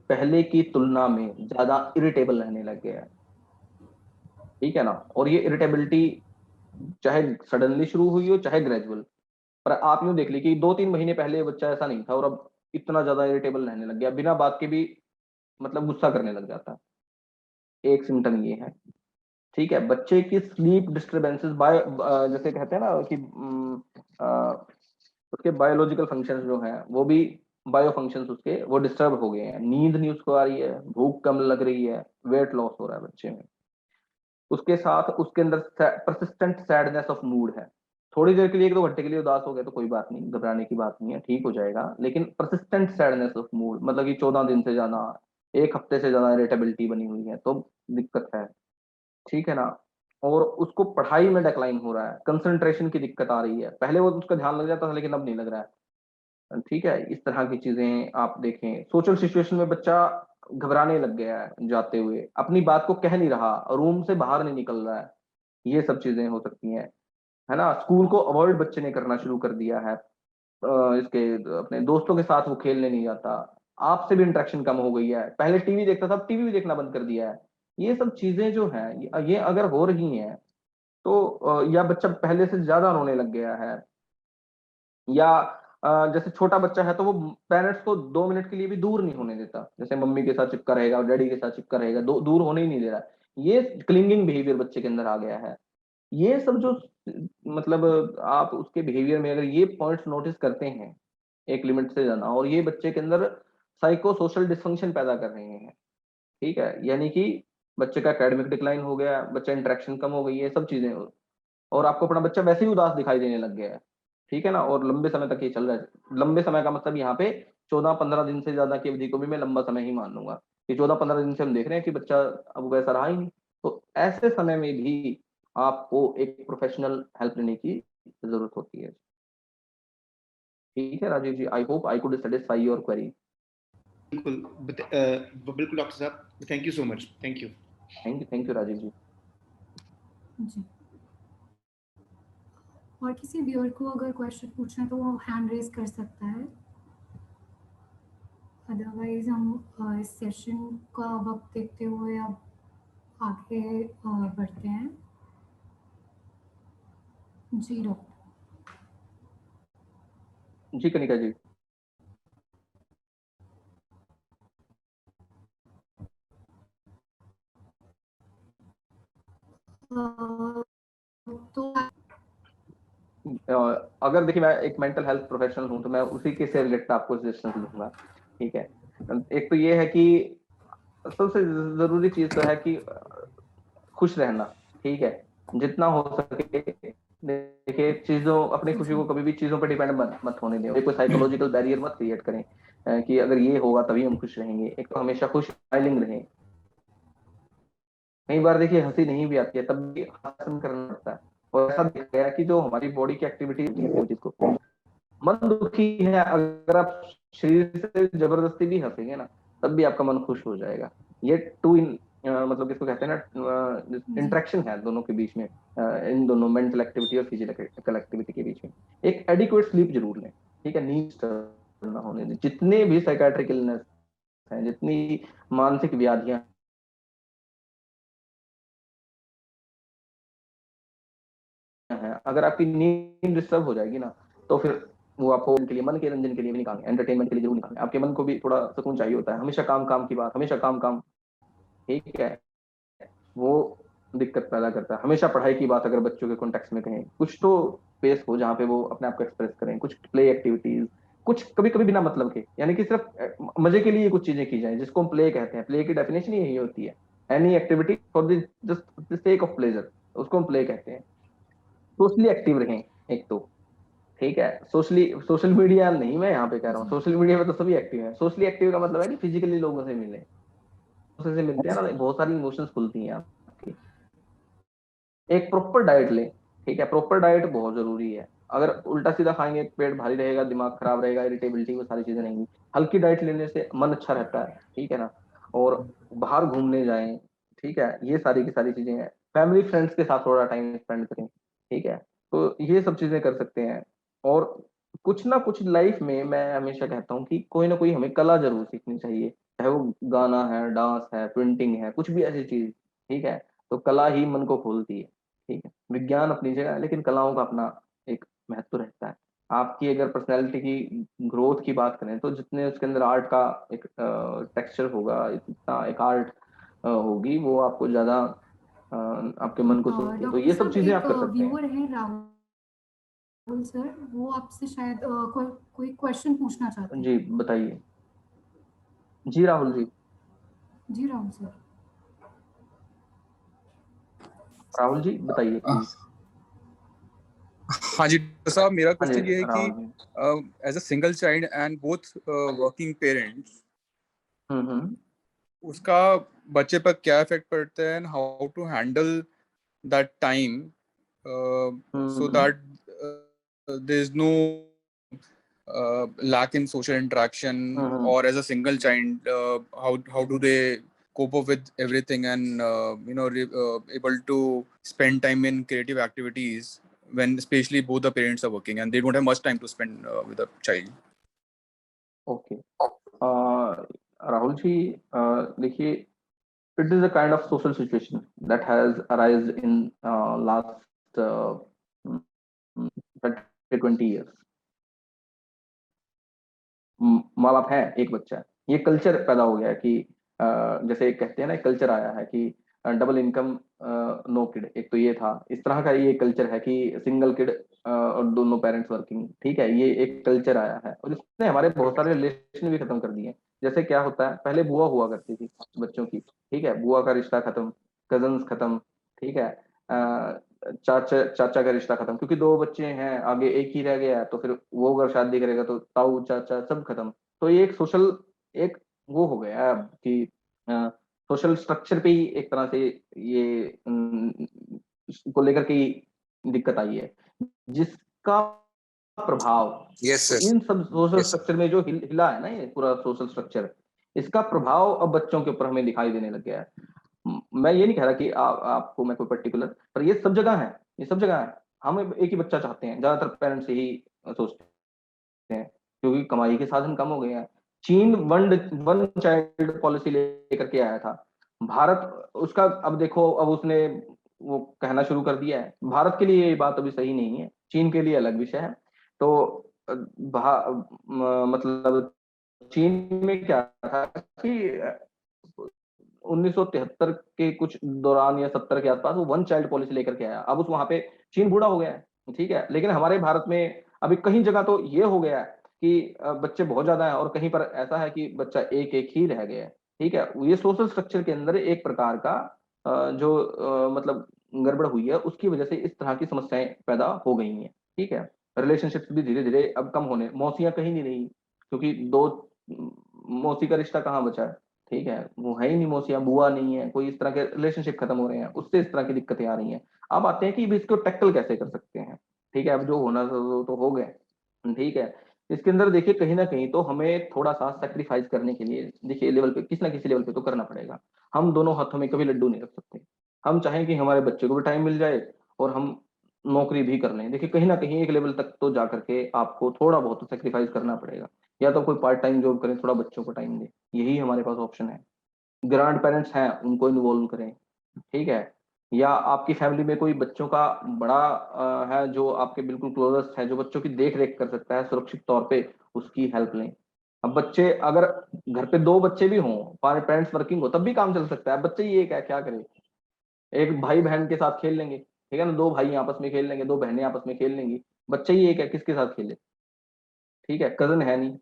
पहले की तुलना में ज्यादा इरिटेबल रहने लग गया है, ठीक है ना, और ये इरिटेबिलिटी चाहे सडनली शुरू हुई हो चाहे ग्रेजुअल, पर आप यूं देख लीजिए कि 2-3 महीने पहले बच्चा ऐसा नहीं था और अब इतना ज्यादा इरिटेबल रहने लग गया, बिना बात के भी मतलब गुस्सा करने लग जाता है, एक सिम्टम ये है, ठीक है। बच्चे की स्लीप डिस्टर्बेंसेस बाय जैसे कहते हैं ना कि उसके बायोलॉजिकल फंक्शंस जो हैं वो भी बायो फंक्शंस उसके वो डिस्टर्ब हो गए हैं, नींद नहीं उसको आ रही है, भूख कम लग रही है, वेट लॉस हो रहा है बच्चे में। उसके साथ उसके अंदर परसिस्टेंट सैडनेस ऑफ मूड है। थोड़ी देर के लिए, 1-2 घंटे के लिए उदास हो गए तो कोई बात नहीं, घबराने की बात नहीं है, ठीक हो जाएगा। लेकिन परसिस्टेंट सैडनेस ऑफ मूड मतलब कि 14 दिन से ज्यादा, 1 हफ्ते से ज्यादा इरिटेबिलिटी बनी हुई है तो दिक्कत है, ठीक है ना। और उसको पढ़ाई में डिक्लाइन हो रहा है, कंसंट्रेशन की दिक्कत आ रही है, पहले वो उसका ध्यान लग जाता था लेकिन अब नहीं लग रहा है, ठीक है। इस तरह की चीजें आप देखें। सोशल सिचुएशन में बच्चा घबराने लग गया है, जाते हुए अपनी बात को कह नहीं रहा, रूम से बाहर नहीं निकल रहा है, ये सब चीजें हो सकती हैं, है ना। स्कूल को अवॉइड बच्चे ने करना शुरू कर दिया है, इसके अपने दोस्तों के साथ वो खेलने नहीं जाता, आपसे भी इंटरेक्शन कम हो गई है, पहले टीवी देखता था अब टीवी भी देखना बंद कर दिया है। ये सब चीजें जो हैं ये अगर हो रही हैं तो या बच्चा पहले से ज्यादा रोने लग गया है, या जैसे छोटा बच्चा है तो वो पेरेंट्स को 2 मिनट के लिए भी दूर नहीं होने देता, जैसे मम्मी के साथ चिपका रहेगा और डैडी के साथ चिपका रहेगा, दूर होने ही नहीं दे रहा, ये क्लिंगिंग बिहेवियर बच्चे के अंदर आ गया है। ये सब जो मतलब आप उसके बिहेवियर में अगर ये पॉइंट्स नोटिस करते हैं एक लिमिट से ज्यादा, और ये बच्चे के अंदर साइको सोशल डिस्फंक्शन पैदा कर रहे हैं, ठीक है, यानी कि बच्चे का एकेडमिक डिक्लाइन हो गया, बच्चा इंटरेक्शन कम हो गई है, सब चीजें, और आपको अपना बच्चा वैसे ही उदास दिखाई देने लग गया है, ठीक है ना। और लंबे समय तक ये चल रहा है, लंबे समय का मतलब यहाँ पे 14-15 दिन से ज्यादा की अवधि को भी मैं लंबा समय ही मान लूंगा, कि 14-15 दिन से हम देख रहे हैं कि बच्चा अब वैसा रहा ही नहीं। तो ऐसे समय में भी आपको एक प्रोफेशनल हेल्प लेने की जरूरत होती है, ठीक है Rajiv ji. I hope I could satisfy your query. बिल्कुल बिल्कुल डॉक्टर साहब, thank you so much, thank you. Thank you Rajiv ji. जी, और किसी व्यूअर को अगर क्वेश्चन पूछना है तो वो हैंड रेज कर सकता है, अदरवाइज हम इस सेशन का वक्त देखते हुए अब आगे बढ़ते हैं। जी डॉक्टर। जी कनिका जी। तो अगर देखिए मैं एक मेंटल हेल्थ प्रोफेशनल हूं तो मैं उसी के से रिलेटेड आपको सजेशन दूंगा, ठीक है। एक तो ये है कि सबसे जरूरी चीज तो है कि खुश रहना, ठीक है, जितना हो सके। देखिए चीजों, अपनी खुशी को कभी भी चीजों पर डिपेंड मत होने दें, कोई साइकोलॉजिकल बैरियर मत क्रिएट करें कि अगर ये होगा तभी हम खुश रहेंगे। एक तो हमेशा खुश स्माइलिंग रहें। कई बार देखिए हंसी नहीं भी आती है तब भी हंसन करना पड़ता है, और ऐसा देखा गया कि जो हमारी बॉडी की एक्टिविटी है जिसको मन दुखी है, अगर आप शरीर से जबरदस्ती भी हंसेंगे ना तब भी आपका मन खुश हो जाएगा। ये टू इन मतलब किसको कहते हैं ना, इंटरेक्शन है दोनों के बीच में, इन दोनों मेंटल एक्टिविटी और फिजिकल एक्टिविटी के बीच में। एक एडिक्वेट स्लीप जरूर लें, ठीक है, नींद डिस्टर्ब ना होने दें। जितने भी साइकाट्रिक इलनेस हैं, जितनी मानसिक व्याधियां हैं, अगर आपकी नींद डिस्टर्ब हो जाएगी ना तो फिर वो आपको के लिए, मन के रंजन के लिए भी निकालें, एंटरटेनमेंट के लिए जरूर निकालें। आपके मन को भी थोड़ा सुकून चाहिए होता है, हमेशा काम काम की बात, हमेशा काम काम, ठीक है, वो दिक्कत पैदा करता है। हमेशा पढ़ाई की बात अगर बच्चों के कॉन्टेक्स्ट में कहें, कुछ तो स्पेस हो जहाँ पे वो अपने आप को एक्सप्रेस करें, कुछ प्ले एक्टिविटीज, कुछ कभी कभी बिना मतलब के, यानी कि सिर्फ मजे के लिए कुछ चीजें की जाए, जिसको हम प्ले कहते हैं। प्ले की डेफिनेशन ही यही होती है, any activity for the just the sake of pleasure, उसको हम प्ले कहते हैं। सोशली एक्टिव रहें एक तो, ठीक है। सोशल मीडिया नहीं, मैं यहाँ पे कह रहा हूँ, जी सोशल मीडिया पे तो सभी एक्टिव हैं। सोशली एक्टिव का मतलब है कि फिजिकली लोगों से मिले, से मिलते हैं ना, बहुत सारी इमोशंस खुलती हैं आपकी। एक प्रॉपर डाइट लें, ठीक है, प्रॉपर डाइट बहुत जरूरी है। अगर उल्टा सीधा खाएंगे पेट भारी रहेगा, दिमाग खराब रहेगा, इरिटेबिलिटी, वो सारी चीजें रहेंगी। हल्की डाइट लेने से मन अच्छा रहता है, ठीक है ना। और बाहर घूमने जाएं, ठीक है, ये सारी की सारी चीजें हैं। फैमिली फ्रेंड्स के साथ थोड़ा टाइम स्पेंड करें, ठीक है। तो ये सब चीजें कर सकते हैं। और कुछ ना कुछ लाइफ में मैं हमेशा कहता हूँ कि कोई ना कोई हमें कला जरूर सीखनी चाहिए, चाहे वो गाना है, डांस है, पेंटिंग है, कुछ भी ऐसी चीज, ठीक है। तो कला ही मन को खोलती है, ठीक है। विज्ञान अपनी जगह है लेकिन कलाओं का अपना एक महत्व रहता है। आपकी अगर पर्सनैलिटी की ग्रोथ की बात करें तो जितने उसके अंदर आर्ट का एक टेक्सचर होगा, इतना एक आर्ट होगी, वो आपको ज्यादा आपके मन को छूती है। तो डॉक्टर ये सब साहब, चीजें एक आप कर सकते हैं। व्यूअर है राहुल सर, वो आपसे शायद कोई क्वेश्चन पूछना चाहते हैं। जी बताइए। जी राहुल जी। जी राहुल सर। राहुल जी बताइए प्लीज। हाँ जी डॉक्टर साहब, मेरा हाँ जी क्वेश्चन ये है राहुल जी। कि as a single child and both working parents, उसका बच्चे पर क्या इफेक्ट पड़ता है and how to handle that time so that there is no lack in social interaction, or as a single child, how do they cope up with everything and able to spend time in creative activities when especially both the parents are working and they don't have much time to spend with the child. Okay Rahul ji देखिए, it is a kind of social situation that has arisen in last 20 years. माँ बाप है, एक बच्चा है, ये culture पैदा हो गया है कि जैसे कहते हैं ना, कल्चर आया है कि डबल इनकम नो किड, एक तो ये था, इस तरह का ये कल्चर है कि सिंगल किड और दोनों पेरेंट्स वर्किंग, ठीक है, ये एक कल्चर आया है और इसने हमारे बहुत सारे रिलेशन भी खत्म कर दिए। जैसे क्या होता है, पहले बुआ हुआ करती थी बच्चों की, ठीक है, बुआ का रिश्ता खत्म, कजन्स खत्म, ठीक है, चाचा का रिश्ता खत्म, क्योंकि दो बच्चे हैं, आगे एक ही रह गया है, तो फिर वो अगर शादी करेगा तो ताऊ चाचा सब खत्म। तो ये एक सोशल, एक वो हो गया है अब कि सोशल स्ट्रक्चर पे ही एक तरह से ये को लेकर के दिक्कत आई है, जिसका प्रभाव इन सब सोशल स्ट्रक्चर में जो हिला है ना, ये पूरा सोशल स्ट्रक्चर, इसका प्रभाव अब बच्चों के ऊपर हमें दिखाई देने लग गया है। मैं ये नहीं कह रहा कि आपको मैं कोई पर्टिकुलर, पर ये सब जगह है, ये सब जगह है। हम एक ही बच्चा चाहते हैं, ज्यादातर पेरेंट्स यही सोचते हैं, क्योंकि कमाई के साधन कम हो गए हैं। चीन वन चाइल्ड पॉलिसी लेकर के आया था, भारत उसका अब देखो, अब उसने वो कहना शुरू कर दिया है। भारत के लिए ये बात अभी सही नहीं है, चीन के लिए अलग विषय है। तो मतलब चीन में क्या था कि 1973 के कुछ दौरान या 70 के आसपास वो वन चाइल्ड पॉलिसी लेकर के आया। अब उस वहां पे चीन बूढ़ा हो गया है, ठीक है, लेकिन हमारे भारत में अभी कहीं जगह तो ये हो गया है कि बच्चे बहुत ज्यादा हैं और कहीं पर ऐसा है कि बच्चा एक एक ही रह गया है, ठीक है। ये सोशल स्ट्रक्चर के अंदर एक प्रकार का जो मतलब गड़बड़ हुई है, उसकी वजह से इस तरह की समस्याएं पैदा हो गई हैं, ठीक है। रिलेशनशिप्स भी धीरे धीरे अब कम होने, मौसियां कहीं नहीं रही, क्योंकि दो मौसी का रिश्ता कहाँ बचा है, ठीक है, वो है ही नहीं, मौसिया बुआ नहीं है कोई, इस तरह के रिलेशनशिप खत्म हो रहे हैं, उससे इस तरह की दिक्कतें आ रही हैं। अब आते हैं कि इसको टैकल कैसे कर सकते हैं, ठीक है। अब जो होना तो हो गए, ठीक है। इसके अंदर देखिए कहीं ना कहीं तो हमें थोड़ा सा सेक्रीफाइस करने के लिए, देखिए लेवल पे, किसी ना किसी लेवल पे तो करना पड़ेगा। हम दोनों हाथों में कभी लड्डू नहीं रख सकते। हम चाहें कि हमारे बच्चे को भी टाइम मिल जाए और हम नौकरी भी कर लें, देखिए कहीं ना कहीं एक लेवल तक तो जा करके आपको थोड़ा बहुत सेक्रीफाइस करना पड़ेगा। या तो कोई पार्ट टाइम जॉब करें, थोड़ा बच्चों को टाइम दें, यही हमारे पास ऑप्शन है। ग्रैंड पेरेंट्स हैं, उनको इन्वॉल्व करें, ठीक है। या आपकी फैमिली में कोई बच्चों का बड़ा है जो आपके बिल्कुल क्लोजेस्ट है, जो बच्चों की देख रेख कर सकता है सुरक्षित तौर पे, उसकी हेल्प लें। अब बच्चे अगर घर पे दो बच्चे भी हों, पेरेंट्स वर्किंग हो, तब भी काम चल सकता है। बच्चे ही एक है, क्या करे, एक भाई बहन के साथ खेल लेंगे, ठीक है ना, दो भाई आपस में खेल लेंगे, दो बहनें आपस में खेल लेंगी, बच्चे ही एक है, किसके साथ खेले, ठीक है, कजन है नहीं।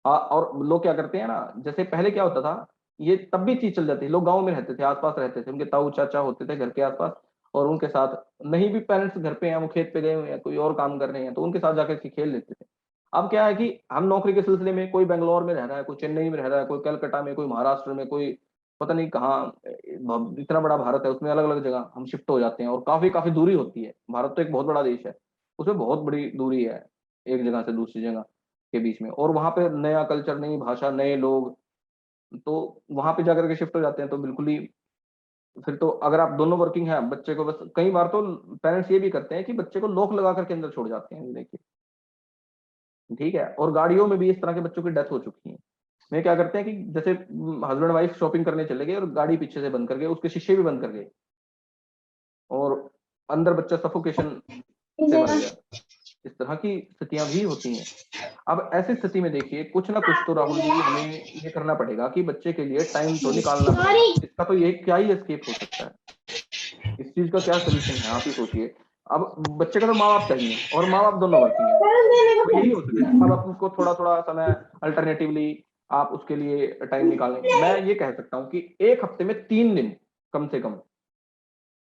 हाँ, और लोग क्या करते हैं ना, जैसे पहले क्या होता था, ये तब भी चीज चल जाती है, लोग गांव में रहते थे, आसपास रहते थे, उनके ताऊ चाचा होते थे घर के आसपास, और उनके साथ नहीं भी पेरेंट्स घर पे हैं, वो खेत पे गए हुए हैं, कोई और काम कर रहे हैं, तो उनके साथ जाकर के खेल लेते थे। अब क्या है कि हम नौकरी के सिलसिले में, कोई बेंगलोर में रह रहा है, कोई चेन्नई में रह रहा है, कोई कलकत्ता में, कोई महाराष्ट्र में, कोई पता नहीं कहाँ, इतना बड़ा भारत है, उसमें अलग अलग जगह हम शिफ्ट हो जाते हैं, और काफी काफी दूरी होती है। भारत तो एक बहुत बड़ा देश है, उसमें बहुत बड़ी दूरी है एक जगह से दूसरी जगह के बीच में, और वहां पे नया कल्चर, नई भाषा, नए लोग, तो वहां पे जाकर के शिफ्ट हो जाते हैं। तो बिल्कुल ही फिर तो अगर आप दोनों वर्किंग हैं, बच्चे को बस, कई बार तो पेरेंट्स ये भी करते हैं कि बच्चे को लॉक लगा करके अंदर छोड़ जाते हैं, देखिए, ठीक है। और गाड़ियों में भी इस तरह के बच्चों की डेथ हो चुकी है। वे क्या करते हैं कि जैसे हस्बैंड वाइफ शॉपिंग करने चले गए और गाड़ी पीछे से बंद कर गए, उसके शीशे भी बंद कर गए, और अंदर बच्चा सफोकेशन से मर गया। इस तरह की स्थितियां भी होती हैं। अब ऐसी स्थिति में देखिए कुछ ना कुछ तो राहुल जी हमें ये करना पड़ेगा कि बच्चे के लिए टाइम तो निकालना पड़ेगा। इसका तो ये क्या ही एस्केप हो सकता है, इस चीज का क्या सोल्यूशन है, आप ही सोचिए। अब बच्चे का तो माँ बाप चाहिए, और माँ बाप दोनों वर्किंग है, तो यही हो सके कि माँ बाप को थोड़ा थोड़ा समय अल्टरनेटिवली आप उसके लिए टाइम निकालें। मैं ये कह सकता हूँ कि एक हफ्ते में 3 दिन कम से कम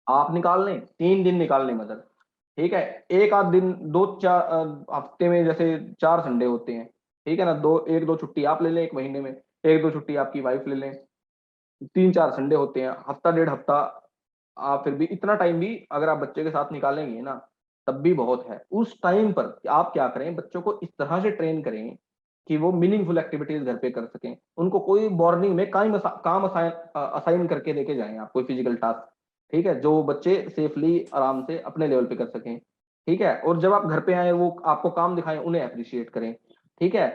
आप निकाल लें, 3 दिन निकाल लें मदर, ठीक है, एक आध दिन, 2-4 हफ्ते में जैसे 4 संडे होते हैं, ठीक है ना, 1-2 छुट्टी आप ले लें एक महीने में, 1-2 छुट्टी आपकी वाइफ ले लें, 3-4 संडे होते हैं, हफ्ता 1.5 हफ्ता, आप फिर भी इतना टाइम भी अगर आप बच्चे के साथ निकालेंगे ना, तब भी बहुत है। उस टाइम पर आप क्या करें, बच्चों को इस तरह से ट्रेन करें कि वो मीनिंगफुल एक्टिविटीज घर पे कर सकें। उनको कोई मॉर्निंग में काम असाइन करके लेके जाएं आप, कोई फिजिकल टास्क, ठीक है, जो बच्चे सेफली आराम से अपने लेवल पे कर सकें, ठीक है। और जब आप घर पे आए वो आपको काम दिखाएं, उन्हें अप्रिशिएट करें, ठीक है।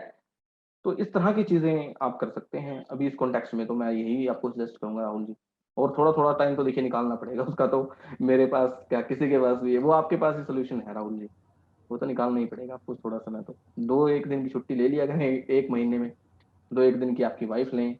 तो इस तरह की चीजें आप कर सकते हैं अभी इस कॉन्टेक्स्ट में, तो मैं यही आपको सजेस्ट करूंगा राहुल जी। और थोड़ा थोड़ा टाइम तो देखिए निकालना पड़ेगा उसका, तो मेरे पास क्या किसी के पास भी है, वो आपके पास ही सोल्यूशन है राहुल जी, वो तो निकालना ही पड़ेगा आपको थोड़ा समय। तो 2-1 दिन की छुट्टी ले लिया करें एक महीने में, 2-1 दिन की आपकी वाइफ लें,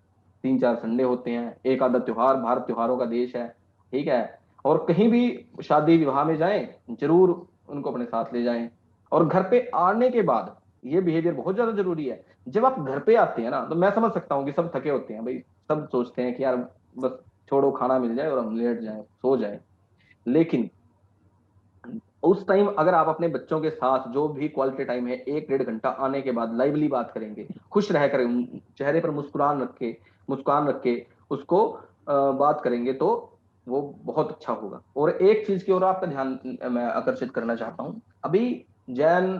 3-4 संडे होते हैं, एक आधा त्योहार, भारत त्योहारों का देश है, ठीक है। और कहीं भी शादी विवाह में जाएं, जरूर उनको अपने साथ ले जाएं। और घर पे आने के बाद ये बिहेवियर बहुत ज्यादा जरूरी है। जब आप घर पे आते हैं ना, तो मैं समझ सकता हूँ कि सब थके होते हैं भाई, सब सोचते हैं कि यार बस छोड़ो, खाना मिल जाए और हम लेट जाएं, सो जाएं। लेकिन उस टाइम अगर आप अपने बच्चों के साथ जो भी क्वालिटी टाइम है 1-1.5 घंटा आने के बाद लाइवली बात करेंगे, खुश रह कर चेहरे पर मुस्कान रख के उसको बात करेंगे, तो वो बहुत अच्छा होगा। और एक चीज की ओर आपका ध्यान मैं आकर्षित करना चाहता हूँ। अभी जैन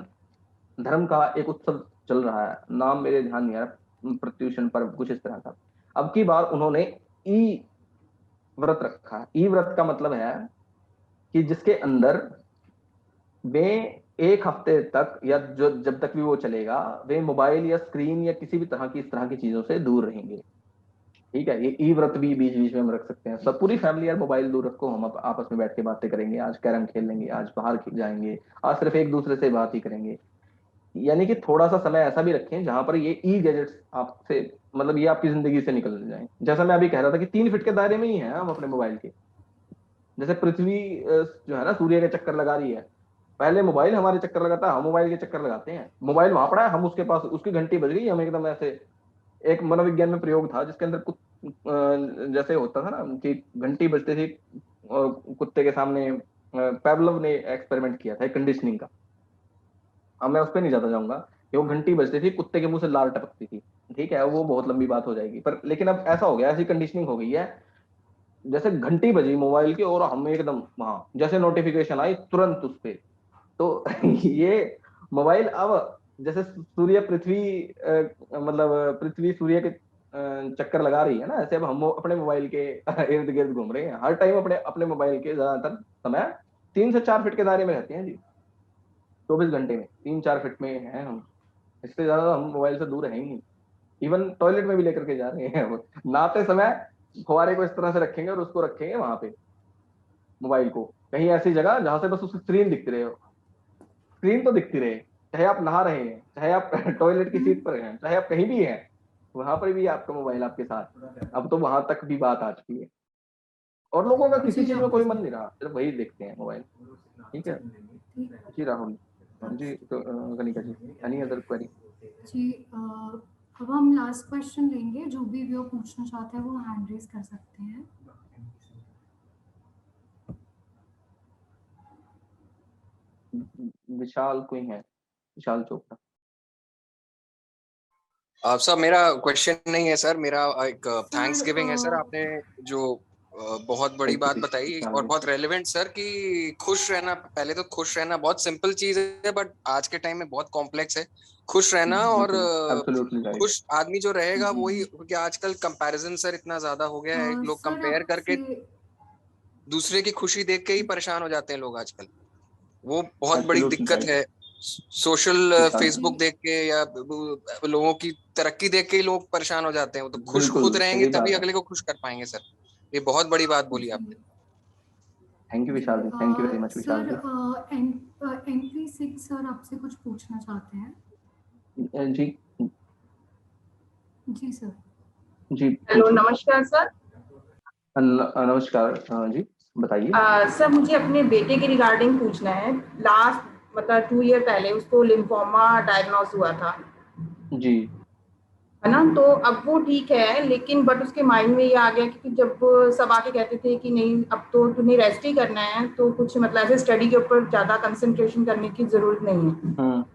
धर्म का एक उत्सव चल रहा है, नाम मेरे ध्यान नहीं आ रहा, प्रत्युषण पर्व कुछ इस तरह का। अब की बार उन्होंने ई व्रत रखा है। ई व्रत का मतलब है कि जिसके अंदर वे 1 हफ्ते तक, या जो जब तक भी वो चलेगा, वे मोबाइल या स्क्रीन या किसी भी तरह की इस तरह की चीजों से दूर रहेंगे, ठीक है। ये ई व्रत भी बीच बीच में हम रख सकते हैं, सब पूरी फैमिली यार मोबाइल दूर रखो, हम आपस में बैठ के बातें करेंगे, आज कैरम खेल लेंगे, आज बाहर जाएंगे, आज सिर्फ एक दूसरे से बात ही करेंगे। यानी कि थोड़ा सा समय ऐसा भी रखें जहां पर ये ई गैजेट्स आपसे, मतलब ये आपकी जिंदगी से निकल जाए। जैसा मैं अभी कह रहा था कि 3 फीट के दायरे में ही है हम अपने मोबाइल के। जैसे पृथ्वी जो है ना सूर्य के चक्कर लगा रही है, पहले मोबाइल हमारे चक्कर लगाता है, हम मोबाइल के चक्कर लगाते हैं। मोबाइल वहां पड़ा है, हम उसके पास, उसकी घंटी बज गई, हम एकदम ऐसे। एक मनोविज्ञान में प्रयोग था जिसके अंदर कुछ जैसे होता था ना कि घंटी बजती थी कुत्ते के सामने, पेवलोव ने एक्सपेरिमेंट किया था कंडीशनिंग का। अब मैं उस पर नहीं ज्यादा जाऊंगा कि वो घंटी बजती थी, कुत्ते के मुंह से लाल टपकती थी, ठीक है, वो बहुत लंबी बात हो जाएगी। पर लेकिन अब ऐसा हो गया, ऐसी कंडीशनिंग हो गई है, जैसे घंटी बजी मोबाइल की और हम एकदम वहां, जैसे नोटिफिकेशन आई तुरंत उस पे। तो ये मोबाइल अब जैसे सूर्य पृथ्वी मतलब पृथ्वी सूर्य के चक्कर लगा रही है ना, ऐसे अब हम अपने मोबाइल के इर्द गिर्द घूम रहे हैं हर टाइम, अपने अपने मोबाइल के ज्यादातर समय 3 से 4 फीट के दायरे में रहते हैं जी। 24 घंटे में 3-4 फीट में हैं हम, इससे ज्यादा हम मोबाइल से दूर हैं ही नहीं। इवन टॉयलेट में भी लेकर के जा रहे हैं वो, नहाते समय फुहारे को इस तरह से रखेंगे और उसको रखेंगे वहां पे, मोबाइल को कहीं ऐसी जगह जहां से बस उसकी स्क्रीन दिखती रहे, स्क्रीन तो दिखती रहे, चाहे आप नहा रहे हैं, चाहे आप टॉयलेट की सीट पर हैं, चाहे आप कहीं भी हैं, वहां पर भी आपका मोबाइल आपके साथ। अब तो वहां तक भी बात आ चुकी है, और लोगों का किसी चीज में कोई मन नहीं रहा, सिर्फ वही देखते हैं मोबाइल, ठीक है जी। राहुल जी, तो कनिका जी, एनी अदर क्वेरी? जी अब हम लास्ट क्वेश्चन लेंगे, जो भी वो पूछना चाहते हैं वो हैंड रेज कर सकते हैं। विशाल कोई है? विशाल चोपड़ा। सर मेरा क्वेश्चन नहीं है सर, मेरा एक थैंक्स गिविंग है सर। आपने जो बहुत बड़ी बात बताई और बहुत रेलेवेंट सर, कि खुश रहना, पहले तो खुश रहना बहुत सिंपल चीज है, बट आज के टाइम में बहुत कॉम्प्लेक्स है खुश रहना। और खुश आदमी जो रहेगा वही, क्योंकि आजकल कंपैरिजन सर इतना ज्यादा हो गया है, लोग कंपेयर करके दूसरे की खुशी देख के ही परेशान हो जाते हैं लोग आजकल, वो बहुत बड़ी दिक्कत है। सोशल फेसबुक देख के या लोगों की तरक्की देख के ही लोग परेशान हो जाते हैं, तो खुश खुद रहेंगे तभी अगले को खुश कर पाएंगे सर। ये बहुत बड़ी बात बोली आपने। Thank you Vishal ji, thank you very much Vishal ji. Entry 6 sir आपसे कुछ पूछना चाहते हैं जी जी सर। जी हेलो, नमस्कार सर। नमस्कार जी, बताइए। सर मुझे अपने बेटे के रिगार्डिंग पूछना है। लास्ट मतलब 2 ईयर पहले उसको लिम्फोमा डायग्नोज हुआ था जी। है ना। तो अब वो ठीक है, लेकिन बट उसके माइंड में ये आ गया कि जब सब आके कहते थे कि नहीं अब तो तुम्हें रेस्ट ही करना है, तो कुछ मतलब ऐसे स्टडी के ऊपर ज्यादा कंसंट्रेशन करने की जरूरत नहीं है।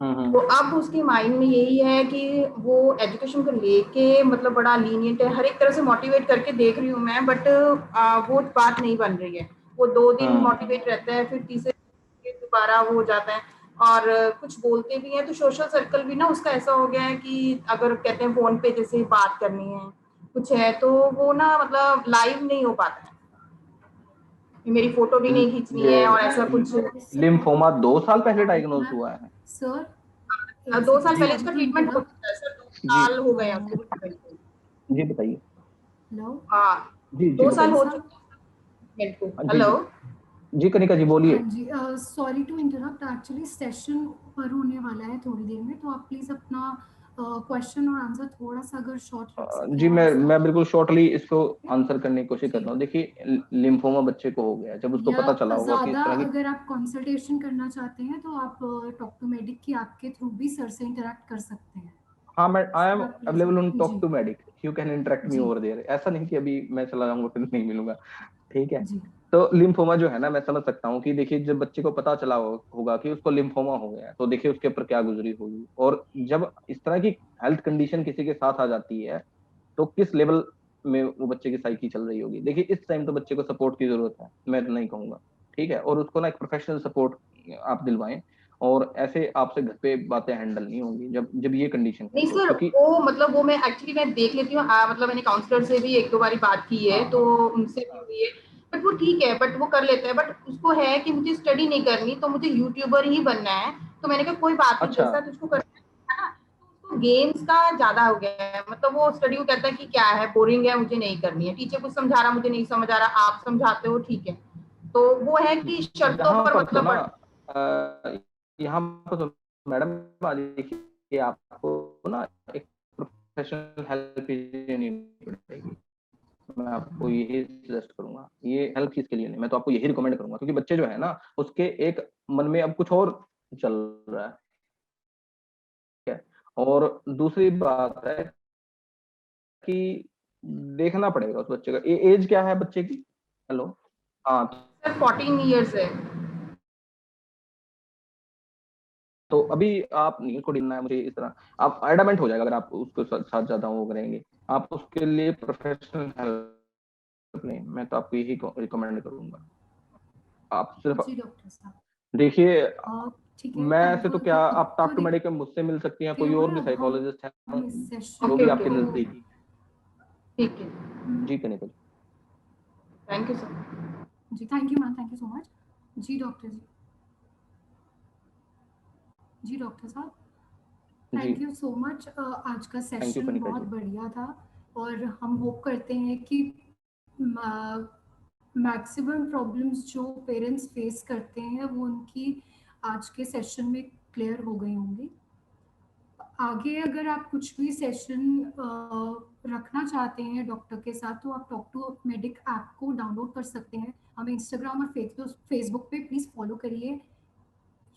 तो अब उसके माइंड में यही है कि वो एजुकेशन को लेके मतलब बड़ा लीनियंट है, हर एक तरह से मोटिवेट करके देख रही हूँ मैं, बट वो बात नहीं बन रही है। वो 2 दिन मोटिवेट रहता है, फिर तीसरे दिन दोबारा वो हो जाता है। और कुछ बोलते भी हैं तो सोशल सर्कल भी ना उसका ऐसा हो गया है कि अगर कहते हैं फोन पे जैसे बात करनी है कुछ है तो वो ना मतलब लाइव नहीं हो पाता है, मेरी फोटो भी नहीं खींचनी है और ऐसा कुछ। लिम्फोमा 2 साल पहले डायग्नोज हुआ है सर 2 साल पहले sorry इसका to ट्रीटमेंट हो interrupt. चुका है सर, 2 साल हो गए हैं उसको ट्रीटमेंट को। जी बताइए Hello. हाँ, जी 2 साल हो सर चुके हैं ट्रीटमेंट को। जी हेलो, जी कनिका जी हाँ बोलिए जी, sorry to interrupt, actually session पर होने वाला है थोड़ी देर में, तो आप प्लीज अपना क्वेश्चन और आंसर थोड़ा सा अगर शॉर्ट रख सकें जी आप मैं सर. बिल्कुल शॉर्टली इसको आंसर करने की कोशिश कर जी. रहा हूँ देखिए लिम्फोमा बच्चे को हो गया जब उसको या पता चला होगा कि इस ज़्यादा तरह की अगर आप कंसल्टेशन करना चाहते हैं तो आप टॉक टू मेडिक की आपके थ्रू भी सर से इंटरेक्ट कर सकते हैं. हाँ मैं आई एम सर आप प्लीज. अवेलेबल ऑन टॉक जी. To medic you can interact me जी. ओवर देयर ऐसा नहीं कि अभी मैं चला जाऊंगा फिर नहीं मिलूंगा ठीक है जी. तो लिम्फोमा जो है ना मैं समझ सकता हूँ कि देखिए जब बच्चे को पता चला होगा कि उसको लिम्फोमा हो गया है तो देखिए उसके ऊपर क्या गुजरी होगी और जब इस तरह की हेल्थ कंडीशन किसी के साथ आ जाती है तो किस लेवल में वो बच्चे की साइकी चल रही होगी देखिए इस टाइम तो बच्चे को सपोर्ट की जरूरत है मैं तो नहीं कहूंगा ठीक है और उसको ना एक प्रोफेशनल सपोर्ट आप दिलवाएं और ऐसे आपसे घर पे बातें हैंडल नहीं होंगी जब जब ये कंडीशन है नहीं तो सर, क्योंकि वो मतलब वो मैं एक्चुअली मैं देख लेती हूँ, मतलब मैंने काउंसलर से भी 1-2 बारी बात की है हाँ तो उनसे भी हुई है, बट वो ठीक है, बट वो कर लेता है, बट उसको है कि मुझे स्टडी नहीं करनी तो मुझे यूट्यूबर ही बनना है। तो मैंने कहा कोई बात नहीं, अच्छा जैसा तुझको करना है ना। तो उसको गेम्स का ज्यादा हो गया है, मतलब वो स्टडी को कहता है कि क्या है बोरिंग है मुझे नहीं करनी है, टीचर कुछ समझा रहा मुझे नहीं समझ आ रहा, आप समझाते हो ठीक है। तो वो है कि शर्तों यहाँ पर पर तो मतलब ना यहाँ पर तो मैडम आज देखिए आपको ना एक प्रोफेशनल हेल्प लेनी पड़ेगी मैं आपको यही सजेस्ट करूंगा ये हेल्प किसके लिए नहीं मैं तो आपको यही रिकमेंड करूंगा क्योंकि बच्चे जो है ना उसके एक मन में अब कुछ और चल रहा है ठीक है और दूसरी बात है कि देखना पड़ेगा उस बच्चे का एज क्या है बच्चे की हेलो हाँ सर 14 ईयर्स है। तो अभी आप नहीं को ढूंढना है मुझे इस तरह आप एडामेंट हो जाएगा अगर आप उसके साथ ज्यादा वो करेंगे आप उसके लिए प्रोफेशनल हेल्प लें मैं तो आपको यही रिकमेंड करूंगा आप सिर्फ जी डॉक्टर साहब. देखिए ठीक है, मैं तब से तो क्या आप आपको टॉक टू मेडिकल मुझसे मिल सकती हैं कोई देखते और हुए भी अब साइकोलॉजिस्ट हम है इस जो सेशन भी ओके आपके ओके, को. नजदीक ठीक है, जी कनिका थैंक यू सर। जी thank you ma'am, thank you so much. जी डॉक्टर जी. जी डॉक्टर साहब, जी थैंक यू सो मच. आज का थैंक यू सेशन कनिका बहुत जी बढ़िया था और हम होप करते हैं कि मैक्सिमम प्रॉब्लम्स जो पेरेंट्स फेस करते हैं वो उनकी आज के सेशन में क्लियर हो गई होंगी. आगे अगर आप कुछ भी सेशन रखना चाहते हैं डॉक्टर के साथ तो आप टॉक टू मेडिक ऐप को डाउनलोड कर सकते हैं. हमें इंस्टाग्राम और फेसबुक पे प्लीज़ फॉलो करिए.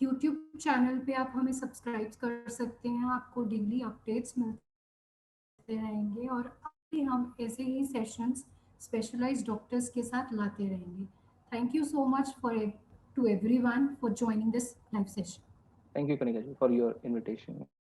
यूट्यूब चैनल पे आप हमें सब्सक्राइब कर सकते हैं, आपको डेली अपडेट्स मिलते रहेंगे और आगे हम ऐसे ही सेशंस स्पेशलाइज्ड डॉक्टर्स के साथ लाते रहेंगे. Thank you so much for to everyone for joining this live session. Thank you Kanika ji for your invitation